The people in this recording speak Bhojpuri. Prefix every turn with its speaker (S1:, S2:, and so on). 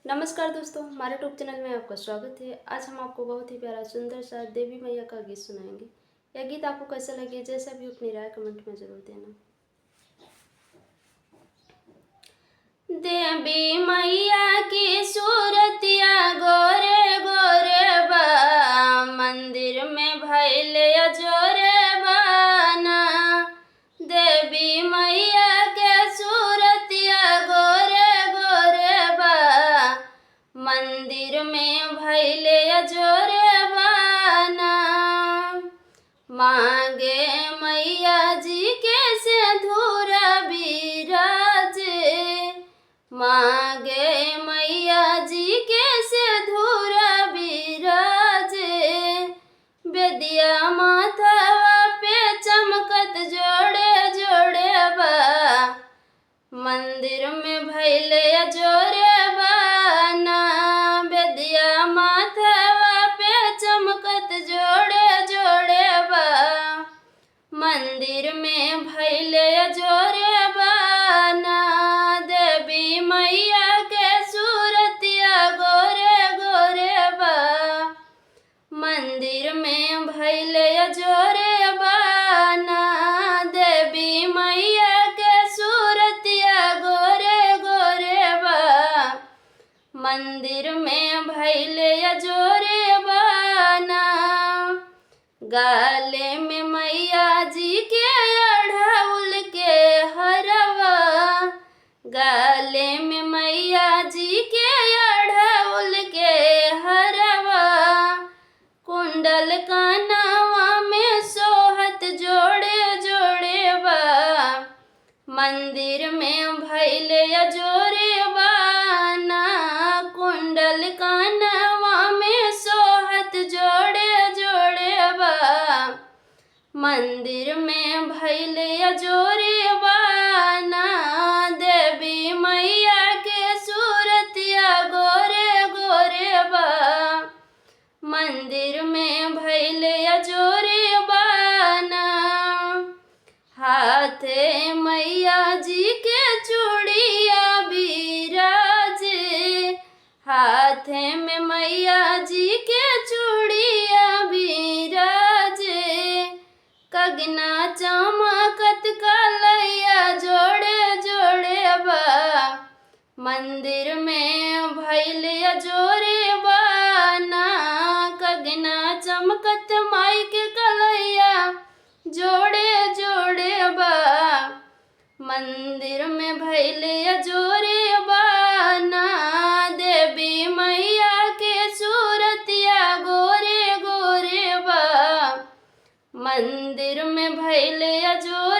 S1: नमस्कार दोस्तों, हमारे यूट्यूब चैनल में आपका स्वागत है। आज हम आपको बहुत ही प्यारा सुंदर सा देवी मैया का गीत सुनाएंगे। यह गीत आपको कैसा लगे, जैसा भी अपनी राय कमेंट में जरूर देना। देवी मैया की सूरतिया गोरे गोरे बा, मंदिर में भैले जोरे बाना। देवी मैया के सूरतिया गोरे गोरे बा, मंदिर में भैले जोरे बाना। मांगे मैया जी के सिंदूर बिराजे, मांगे मैया जी के सिंदूर बिराजे। बेदिया माथवा पे चमकत जोड़े जोड़े बा, मंदिर में भैले जोरे बाना। बेदिया माथवा पे चमकत जोड़े जोड़े बा, मंदिर में भैले जोरे बाना। देवी मैया के सूरतिया गोरे गोरे बा, मंदिर में भैले जोरे बाना। देवी मैया के सूरतिया गोरे गोरे बा, मंदिर में भैले जोरे बाना। गाले में मैया जी के अढ़उल के हरवा, गाले में मैया जी के अढ़उल के हरवा। कुंडल कानवा में सोहत जोड़े जोड़े बा, मंदिर में भैले जोरे बाना। कुंडल कानवा में सोहत जोड़े जोड़े बा, मंदिर में भैले जोरे बाना। देवी मैया के सूरतिया गोरे गोरे बा, मंदिर में भैले जोरे बाना। हाथे मैया जी के चूड़िया बिराजे, हाथे में मैया जी के चूड़िया बिराजे। कगना चमकत कलैया जोड़े जोड़े बा, मंदिर में भैले जोरे बाना। कगना चमकत माई के कलैया जोड़े जोड़े बा, मंदिर में भैले जोरे बाना। देवी मैया के सूरतिया गोरे गोरे बा, मंदिर में भैले जोरे